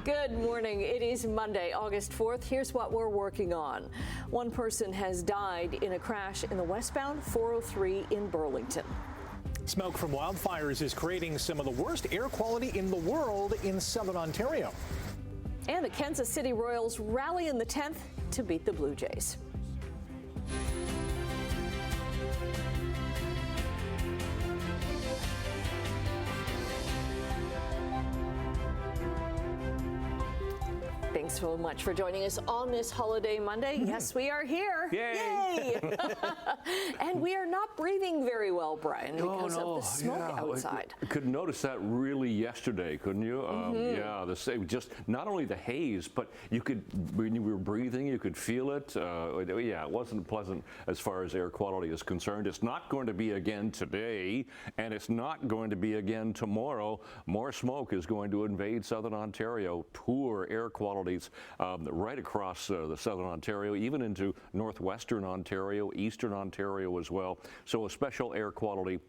Good morning. It is Monday, August 4th. Here's what we're working on. One person has died in a crash in the westbound 403 in Burlington. Smoke from wildfires is creating some of the worst air quality in the world in southern Ontario. And the Kansas City Royals rally in the 10th to beat the Blue Jays. Thanks so much for joining us on this holiday Monday. Yes, we are here. Yay! Yay. And we are not breathing very well, Brian, because of the smoke outside. I could notice that really yesterday, couldn't you? Yeah, just not only the haze, but you could, when you were breathing, you could feel it. Yeah, it wasn't pleasant as far as air quality is concerned. It's not going to be again today, and it's not going to be again tomorrow. More smoke is going to invade southern Ontario. Poor air qualities right across the southern Ontario, even into northwestern Ontario, eastern Ontario as well. So a special air quality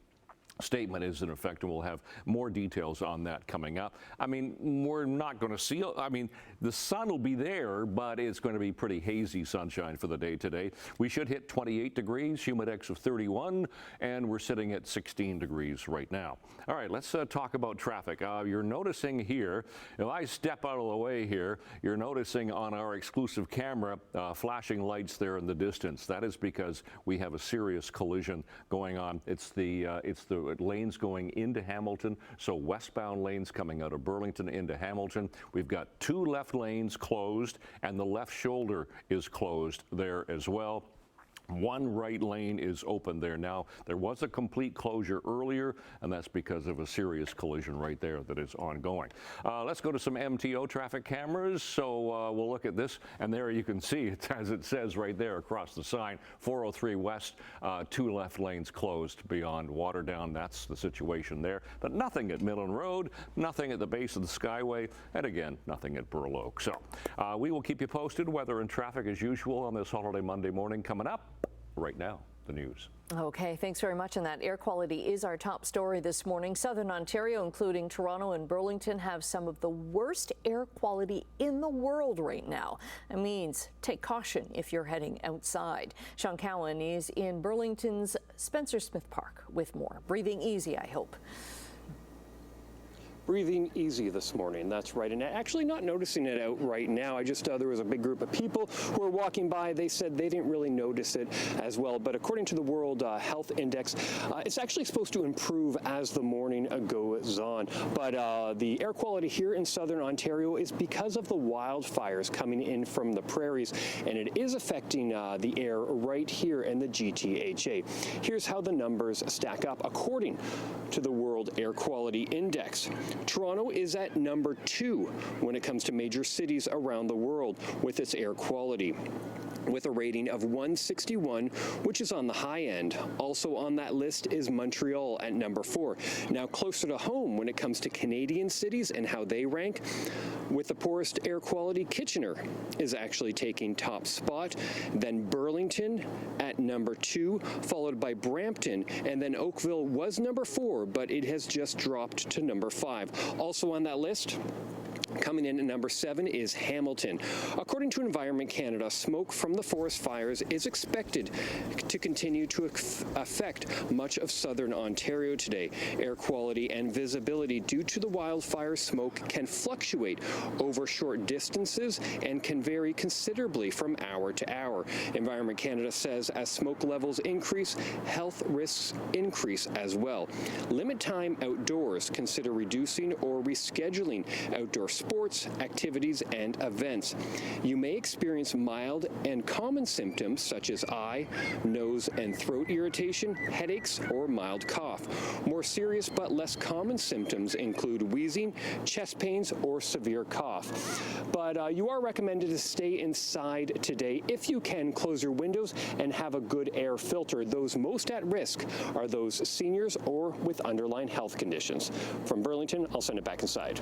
statement is in effect, and we'll have more details on that coming up. I mean, we're not going to see, I mean, the sun will be there, but it's going to be pretty hazy sunshine for the day today. We should hit 28 degrees, humidex of 31, and we're sitting at 16 degrees right now. All right, let's talk about traffic. You're noticing here, if I step out of the way here, you're noticing on our exclusive camera flashing lights there in the distance. That is because we have a serious collision going on. It's the lanes going into Hamilton, so westbound lanes coming out of Burlington into Hamilton. We've got two left lanes closed, and the left shoulder is closed there as well. One right lane is open there now. There was a complete closure earlier, and that's because of a serious collision right there that is ongoing. Let's go to some MTO traffic cameras. So we'll look at this, and there you can see it, as it says right there across the sign, 403 West, two left lanes closed beyond Waterdown. That's the situation there. But nothing at Millen Road, nothing at the base of the Skyway, and again, nothing at Burl Oak. So we will keep you posted, weather and traffic as usual on this holiday Monday morning. Coming up right now, the news. Okay, thanks very much. And that air quality is our top story this morning. Southern Ontario, including Toronto and Burlington, have some of the worst air quality in the world right now. It means take caution if you're heading outside. Sean Cowan is in Burlington's Spencer Smith Park with more. Breathing easy, I hope. Breathing easy this morning, that's right. And actually not noticing it out right now. There was a big group of people who were walking by. They said they didn't really notice it as well. But according to the World Health Index, it's actually supposed to improve as the morning goes on. But the air quality here in southern Ontario is because of the wildfires coming in from the prairies. And it is affecting the air right here in the GTHA. Here's how the numbers stack up according to the World Air Quality Index. Toronto is at number 2 when it comes to major cities around the world with its air quality, with a rating of 161, which is on the high end. Also on that list is Montreal at number 4. Now closer to home when it comes to Canadian cities and how they rank, with the poorest air quality, Kitchener is actually taking top spot, then Burlington at number 2, followed by Brampton, and then Oakville was number 4, but it has just dropped to number 5. Also on that list, coming in at number 7 is Hamilton. According to Environment Canada, smoke from the forest fires is expected to continue to affect much of southern Ontario today. Air quality and visibility due to the wildfire smoke can fluctuate over short distances and can vary considerably from hour to hour. Environment Canada says as smoke levels increase, health risks increase as well. Limit time outdoors. Consider reducing or rescheduling outdoor sports, activities, and events. You may experience mild and common symptoms such as eye, nose, and throat irritation, headaches, or mild cough. More serious but less common symptoms include wheezing, chest pains, or severe cough. But you are recommended to stay inside today. If you can, close your windows and have a good air filter. Those most at risk are those seniors or with underlying health conditions. From Burlington, I'll send it back inside.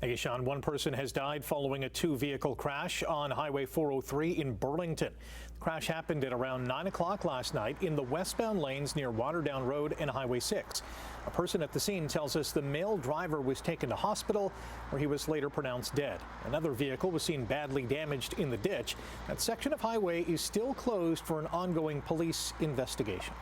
Hey, Sean, one person has died following a two-vehicle crash on Highway 403 in Burlington. The crash happened at around 9 o'clock last night in the westbound lanes near Waterdown Road and Highway 6. A person at the scene tells us the male driver was taken to hospital, where he was later pronounced dead. Another vehicle was seen badly damaged in the ditch. That section of highway is still closed for an ongoing police investigation.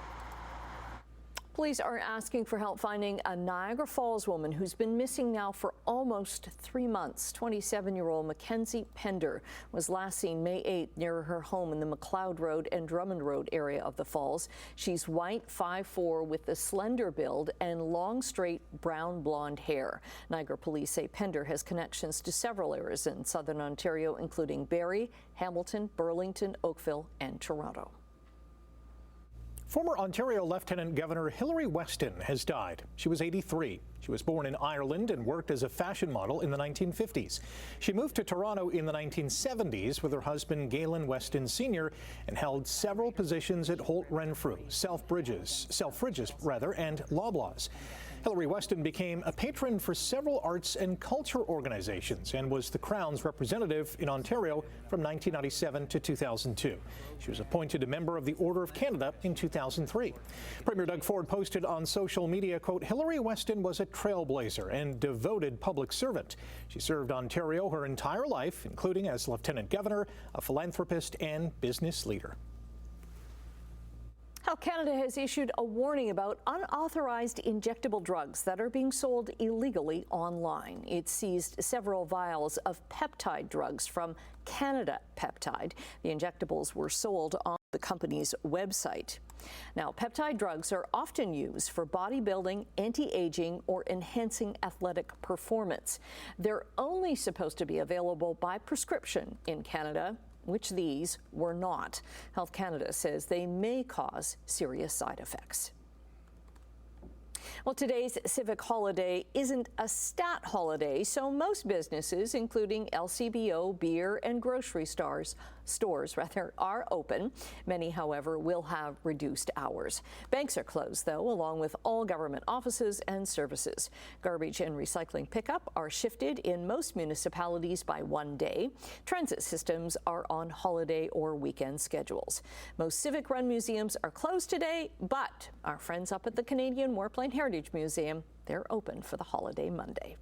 Police are asking for help finding a Niagara Falls woman who's been missing now for almost 3 months. 27-year-old Mackenzie Pender was last seen May 8th near her home in the McLeod Road and Drummond Road area of the Falls. She's white, 5'4", with a slender build and long, straight brown blonde hair. Niagara police say Pender has connections to several areas in southern Ontario, including Barrie, Hamilton, Burlington, Oakville, and Toronto. Former Ontario Lieutenant Governor Hilary Weston has died. She was 83. She was born in Ireland and worked as a fashion model in the 1950s. She moved to Toronto in the 1970s with her husband Galen Weston Sr. and held several positions at Holt Renfrew, Selfridges, and Loblaws. Hilary Weston became a patron for several arts and culture organizations and was the Crown's representative in Ontario from 1997 to 2002. She was appointed a member of the Order of Canada in 2003. Premier Doug Ford posted on social media, quote, Hilary Weston was a trailblazer and devoted public servant. She served Ontario her entire life, including as Lieutenant Governor, a philanthropist, and business leader. Health Canada has issued a warning about unauthorized injectable drugs that are being sold illegally online. It seized several vials of peptide drugs from Canada Peptide. The injectables were sold on the company's website. Now, peptide drugs are often used for bodybuilding, anti-aging, or enhancing athletic performance. They're only supposed to be available by prescription in Canada, which these were not. Health Canada says they may cause serious side effects. Well, today's Civic holiday isn't a stat holiday, so most businesses, including LCBO, beer, and grocery stores are open. Many, however, will have reduced hours. Banks are closed, though, along with all government offices and services. Garbage and recycling pickup are shifted in most municipalities by 1 day. Transit systems are on holiday or weekend schedules. Most Civic-run museums are closed today, but our friends up at the Canadian Warplane Heritage Museum, they're open for the holiday Monday.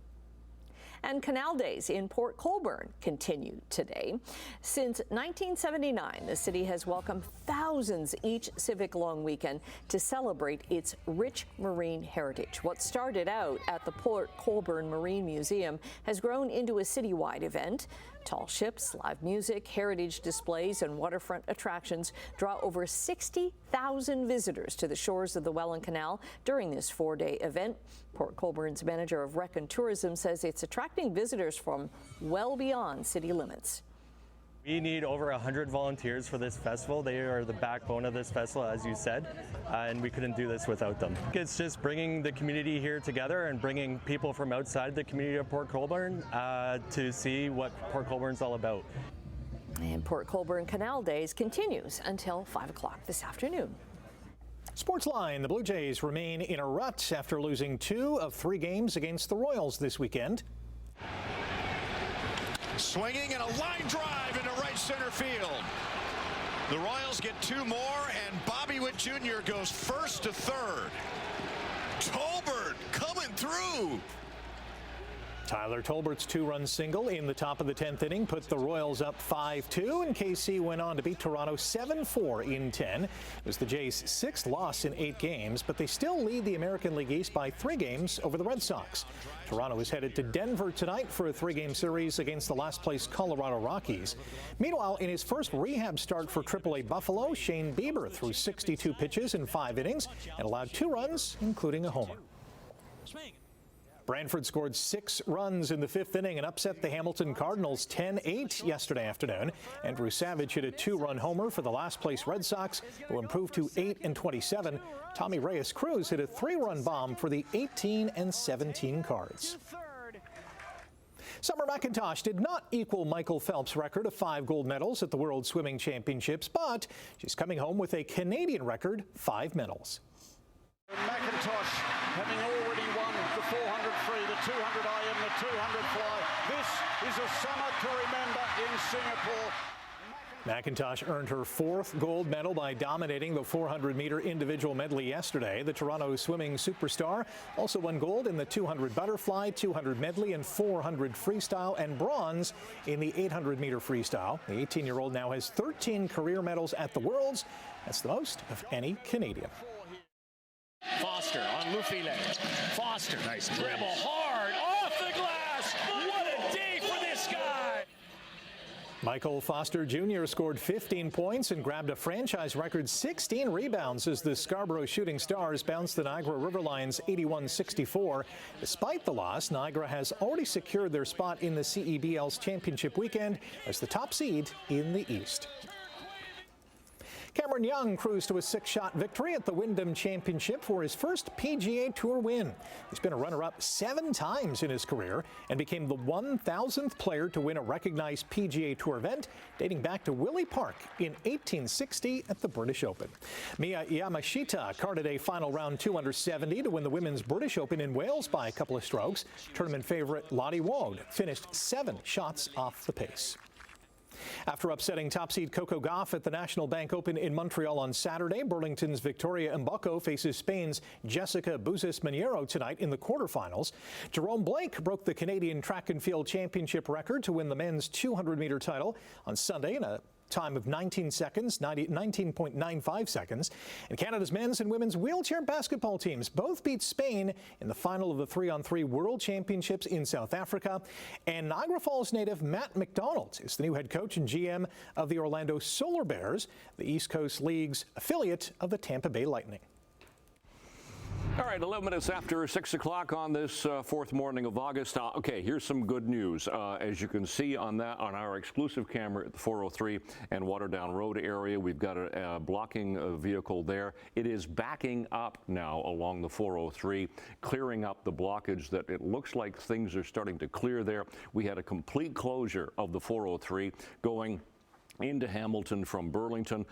And Canal Days in Port Colborne continue today. Since 1979, the city has welcomed thousands each Civic long weekend to celebrate its rich marine heritage. What started out at the Port Colborne Marine Museum has grown into a citywide event. Tall ships, live music, heritage displays, and waterfront attractions draw over 60,000 visitors to the shores of the Welland Canal during this 4-day event. Port Colborne's manager of Rec and Tourism says it's attracting visitors from well beyond city limits. We need over 100 volunteers for this festival. They are the backbone of this festival, as you said, and we couldn't do this without them. It's just bringing the community here together and bringing people from outside the community of Port Colborne to see what Port Colborne's all about. And Port Colborne Canal Days continues until 5 o'clock this afternoon. Sportsline, the Blue Jays remain in a rut after losing 2 of 3 games against the Royals this weekend. Swinging and a line drive into right center field. The Royals get 2 more, and Bobby Witt Jr. goes first to third. Tolbert coming through. Tyler Tolbert's 2-run single in the top of the 10th inning put the Royals up 5-2, and KC went on to beat Toronto 7-4 in 10. It was the Jays' 6th loss in 8 games, but they still lead the American League East by 3 games over the Red Sox. Toronto is headed to Denver tonight for a 3-game series against the last-place Colorado Rockies. Meanwhile, in his first rehab start for AAA Buffalo, Shane Bieber threw 62 pitches in 5 innings and allowed 2 runs, including a homer. Brantford scored 6 runs in the 5th inning and upset the Hamilton Cardinals 10-8 yesterday afternoon. Andrew Savage hit a 2-run homer for the last-place Red Sox, who improved to 8-27. Tommy Reyes-Cruz hit a 3-run bomb for the 18-17 Cards. Summer McIntosh did not equal Michael Phelps' record of 5 gold medals at the World Swimming Championships, but she's coming home with a Canadian record, 5 medals. McIntosh having already won the 400 free, the 200 IM, the 200 fly, This is a summer to remember in Singapore. McIntosh earned her 4th gold medal by dominating the 400-meter individual medley yesterday. The Toronto swimming superstar also won gold in the 200 butterfly, 200 medley, and 400 freestyle, and bronze in the 800-meter freestyle. The 18-year-old now has 13 career medals at the Worlds. That's the most of any Canadian. Foster on Lufile. Foster, nice dribble, hard, off the glass. What a day for this guy. Michael Foster Jr. scored 15 points and grabbed a franchise record 16 rebounds as the Scarborough Shooting Stars bounced the Niagara River Lions 81-64. Despite the loss, Niagara has already secured their spot in the CEBL's championship weekend as the top seed in the East. Cameron Young cruised to a 6-shot victory at the Wyndham Championship for his first PGA Tour win. He's been a runner-up 7 times in his career and became the 1,000th player to win a recognized PGA Tour event dating back to Willie Park in 1860 at the British Open. Mia Yamashita carded a final round 2 under 70 to win the Women's British Open in Wales by a couple of strokes. Tournament favorite Lottie Wood finished 7 shots off the pace. After upsetting top seed Coco Gauff at the National Bank Open in Montreal on Saturday, Burlington's Victoria Mboko faces Spain's Jessica Buzes-Maniero tonight in the quarterfinals. Jerome Blake broke the Canadian Track and Field Championship record to win the men's 200-meter title on Sunday in a time of 19.95 seconds. And Canada's men's and women's wheelchair basketball teams both beat Spain in the final of the 3-on-3 World Championships in South Africa. And Niagara Falls native Matt McDonald is the new head coach and GM of the Orlando Solar Bears, the East Coast League's affiliate of the Tampa Bay Lightning. All right, 11 minutes after 6 o'clock on this 4th morning of August. Okay, here's some good news. As you can see on our exclusive camera at the 403 and Waterdown Road area, we've got a blocking vehicle there. It is backing up now along the 403, clearing up the blockage that it looks like things are starting to clear there. We had a complete closure of the 403 going into Hamilton from Burlington.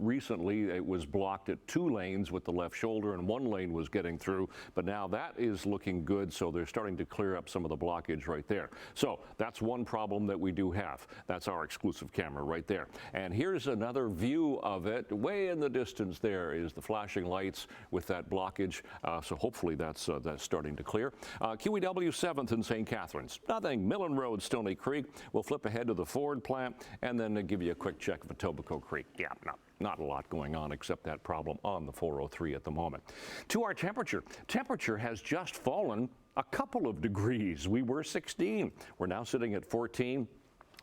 Recently it was blocked at 2 lanes with the left shoulder and 1 lane was getting through, but now that is looking good, so they're starting to clear up some of the blockage right there. So that's one problem that we do have. That's our exclusive camera right there. And here's another view of it. Way in the distance there is the flashing lights with that blockage, so hopefully that's starting to clear. QEW 7th in St. Catharines. Nothing. Millen Road, Stony Creek. We'll flip ahead to the Ford plant and then give you a quick check of Etobicoke Creek. Yeah, not a lot going on except that problem on the 403 at the moment. To our temperature. Temperature has just fallen a couple of degrees. We were 16. We're now sitting at 14.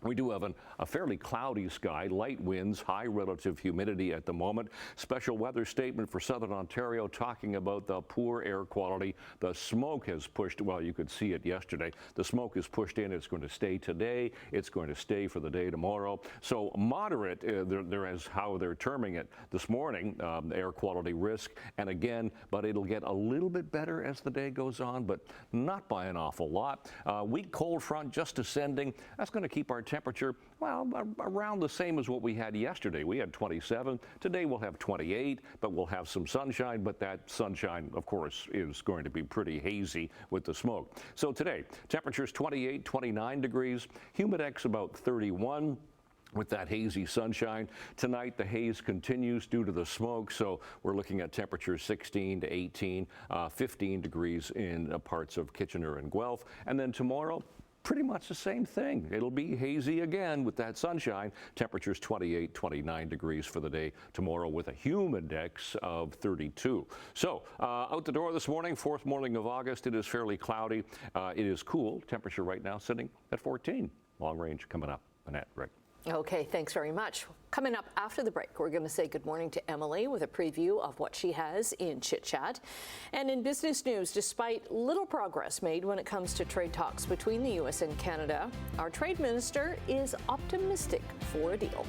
We do have a fairly cloudy sky, light winds, high relative humidity at the moment. Special weather statement for Southern Ontario talking about the poor air quality. The smoke has pushed, well, you could see it yesterday. The smoke is pushed in. It's going to stay today. It's going to stay for the day tomorrow. So moderate, there is how they're terming it this morning, air quality risk. And again, but it'll get a little bit better as the day goes on, but not by an awful lot. Weak cold front just descending. That's going to keep our temperature, well, around the same as what we had yesterday. We had 27. Today we'll have 28, but we'll have some sunshine. But that sunshine, of course, is going to be pretty hazy with the smoke. So today, temperatures 28, 29 degrees. Humidex about 31. With that hazy sunshine. Tonight, the haze continues due to the smoke, so we're looking at temperatures 16 to 18, 15 degrees in parts of Kitchener and Guelph. And then tomorrow, pretty much the same thing. It'll be hazy again with that sunshine. Temperatures 28, 29 degrees for the day tomorrow with a humidex of 32. So out the door this morning, 4th morning of August, it is fairly cloudy. It is cool. Temperature right now sitting at 14. Long range coming up. Annette, Rick. Okay, thanks very much. Coming up after the break, we're going to say good morning to Emily with a preview of what she has in Chit Chat. And in business news, despite little progress made when it comes to trade talks between the U.S. and Canada, our trade minister is optimistic for a deal.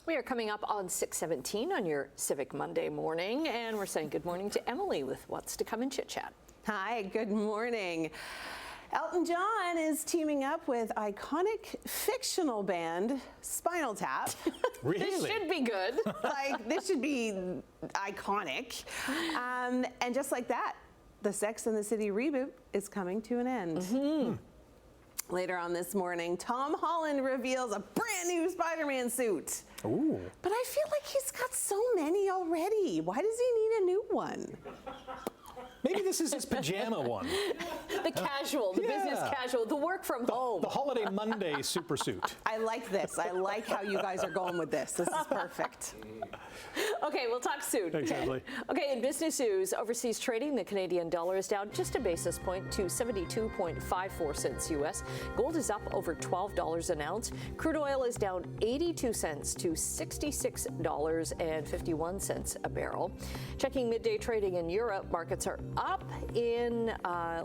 We are coming up on 6:17 on your Civic Monday morning, and we're saying good morning to Emily with what's to come in Chit Chat. Hi, good morning. Elton John is teaming up with iconic fictional band Spinal Tap. Really? This should be good. This should be iconic. And just like that, the Sex and the City reboot is coming to an end. Later on this morning, Tom Holland reveals a brand new Spider-Man suit. Ooh. But I feel like he's got so many already. Why does he need a new one? Maybe this is his pajama one. The casual, the business casual, the work from home. The Holiday Monday super suit. I like this. I like how you guys are going with this. This is perfect. Okay, we'll talk soon. Exactly. Okay, in business news, overseas trading, the Canadian dollar is down just a basis point to 72.54 cents U.S. Gold is up over $12 an ounce. Crude oil is down 82 cents to $66.51 a barrel. Checking midday trading in Europe, markets are up in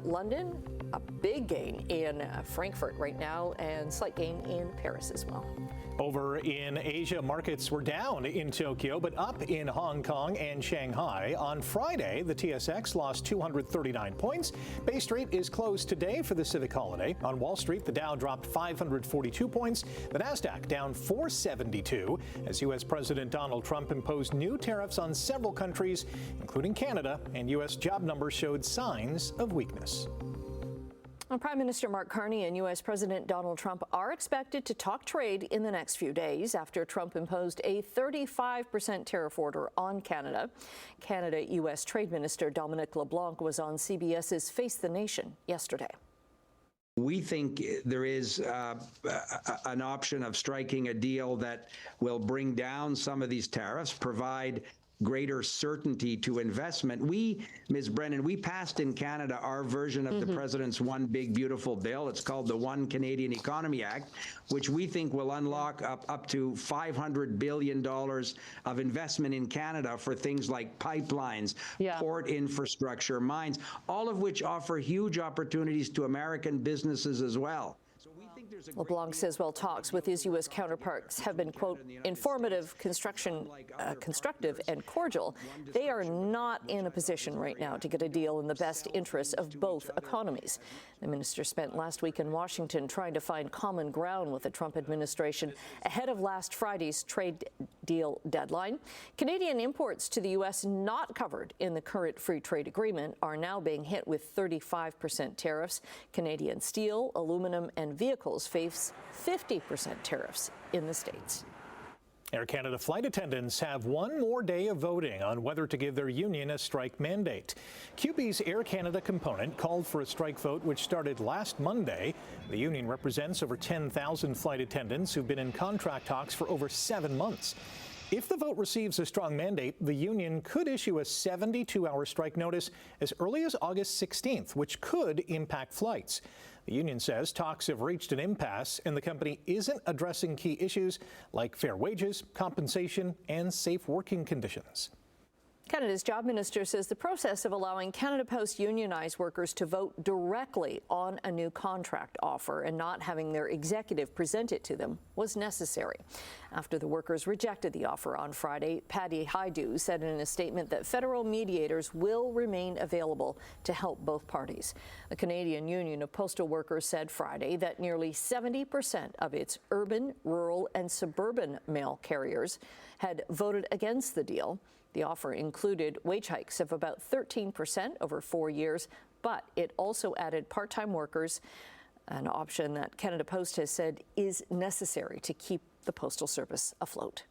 London, a big gain in Frankfurt right now, and slight gain in Paris as well. Over in Asia, markets were down in Tokyo, but up in Hong Kong and Shanghai. On Friday, the TSX lost 239 points. Bay Street is closed today for the Civic holiday. On Wall Street, the Dow dropped 542 points. The Nasdaq down 472 as U.S. President Donald Trump imposed new tariffs on several countries, including Canada, and U.S. job numbers showed signs of weakness. Prime Minister Mark Carney and U.S. President Donald Trump are expected to talk trade in the next few days after Trump imposed a 35% tariff order on Canada. Canada-U.S. Trade Minister Dominic LeBlanc was on CBS's Face the Nation yesterday. We think there is an option of striking a deal that will bring down some of these tariffs, provide greater certainty to investment. Ms. Brennan, we passed in Canada our version of the President's One Big Beautiful Bill. It's called the One Canadian Economy Act, which we think will unlock up to $500 billion of investment in Canada for things like pipelines, port infrastructure, mines, all of which offer huge opportunities to American businesses as well. LeBlanc says while talks with his U.S. counterparts have been, quote, informative, constructive, and cordial, they are not in a position right now to get a deal in the best interests of both economies. The minister spent last week in Washington trying to find common ground with the Trump administration ahead of last Friday's trade deal deadline. Canadian imports to the U.S. not covered in the current free trade agreement are now being hit with 35% tariffs. Canadian steel, aluminum, and vehicles face 50% tariffs in the States. Air Canada flight attendants have one more day of voting on whether to give their union a strike mandate. QB's Air Canada component called for a strike vote which started last Monday. The union represents over 10,000 flight attendants who've been in contract talks for over 7 months. If the vote receives a strong mandate, the union could issue a 72-hour strike notice as early as August 16th, which could impact flights. The union says talks have reached an impasse and the company isn't addressing key issues like fair wages, compensation, and safe working conditions. Canada's job minister says the process of allowing Canada Post unionized workers to vote directly on a new contract offer and not having their executive present it to them was necessary. After the workers rejected the offer on Friday, Patty Hajdu said in a statement that federal mediators will remain available to help both parties. The Canadian Union of Postal Workers said Friday that nearly 70% of its urban, rural, and suburban mail carriers had voted against the deal. The offer included wage hikes of about 13% over 4 years, but it also added part-time workers, an option that Canada Post has said is necessary to keep the Postal Service afloat.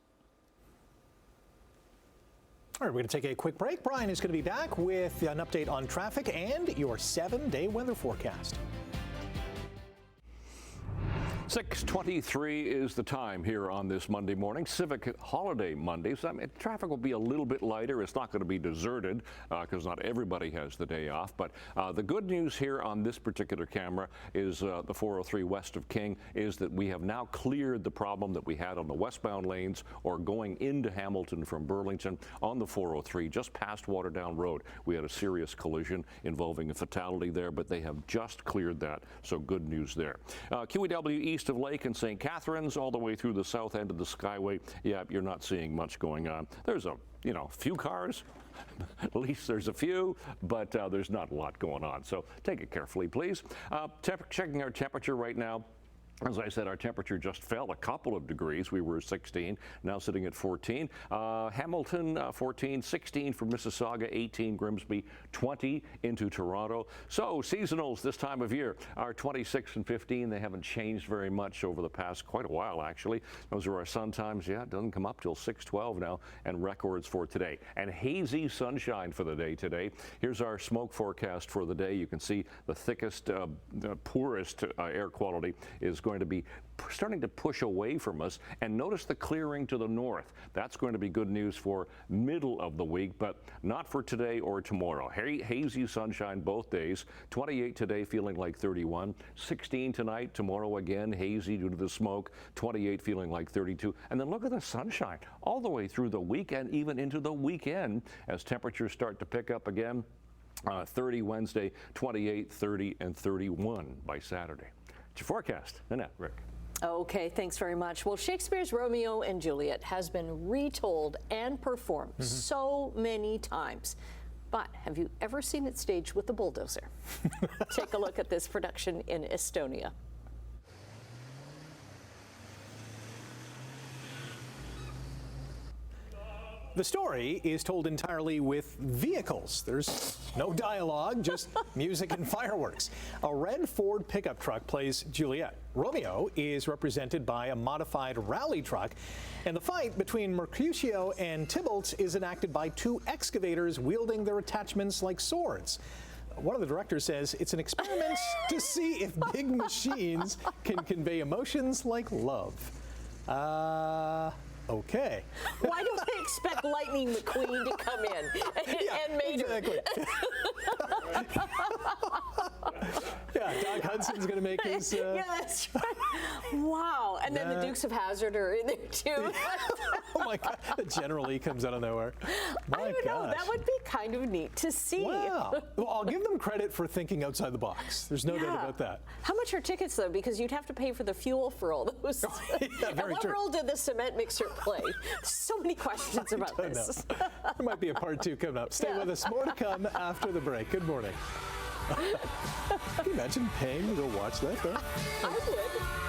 All right, we're going to take a quick break. Brian is going to be back with an update on traffic and your 7-day weather forecast. 6:23 is the time here on this Monday morning, Civic Holiday Monday. So, traffic will be a little bit lighter. It's not going to be deserted because not everybody has the day off. But the good news here on this particular camera is the 403 west of King is that we have now cleared the problem that we had on the westbound lanes or going into Hamilton from Burlington on the 403 just past Waterdown Road. We had a serious collision involving a fatality there, but they have just cleared that. So good news there. QEW east of Lake and St. Catharines all the way through the south end of the Skyway. Yeah, you're not seeing much going on. There's a you know, few cars. At least there's a few, but there's not a lot going on. So take it carefully, please. Checking our temperature right now. As I said, our temperature just fell a couple of degrees. We were 16, now sitting at 14. Hamilton, 14, 16 for Mississauga, 18 Grimsby, 20 into Toronto. So seasonals this time of year are 26 and 15. They haven't changed very much over the past quite a while, actually. Those are our sun times. Yeah, it doesn't come up till 6:12 now, and records for today. And hazy sunshine for the day today. Here's our smoke forecast for the day. You can see the thickest, the poorest air quality is going to be starting to push away from us, and notice the clearing to the north. That's going to be good news for middle of the week, but not for today or tomorrow. Hazy sunshine both days. 28 today, feeling like 31. 16 tonight. Tomorrow again hazy due to the smoke. 28 feeling like 32. And then look at the sunshine all the way through the weekend, even into the weekend, as temperatures start to pick up again. 30 Wednesday, 28, 30, and 31 by Saturday. It's your forecast. Annette, Rick. Okay, thanks very much. Well, Shakespeare's Romeo and Juliet has been retold and performed so many times. But have you ever seen it staged with a bulldozer? Take a look at this production in Estonia. The story is told entirely with vehicles. There's no dialogue, just music and fireworks. A red Ford pickup truck plays Juliet. Romeo is represented by a modified rally truck, and the fight between Mercutio and Tybalt is enacted by two excavators wielding their attachments like swords. One of the directors says it's an experiment to see if big machines can convey emotions like love. Okay. Why do I expect Lightning McQueen to come in and Mater? Exactly. Yeah, Doc Hudson's going to make his... Yeah, that's right. Wow. And then the Dukes of Hazzard are in there, too. Oh, my God. General Lee comes out of nowhere. My I don't know. gosh. That would be kind of neat to see. Wow. Well, I'll give them credit for thinking outside the box. There's no doubt about that. How much are tickets, though? Because you'd have to pay for the fuel for all those. Yeah, and very what true. role did the cement mixer play? So many questions about this. There might be a part two coming up. Stay with us. More to come after the break. Good morning. Can you imagine paying to go watch that, though? I would.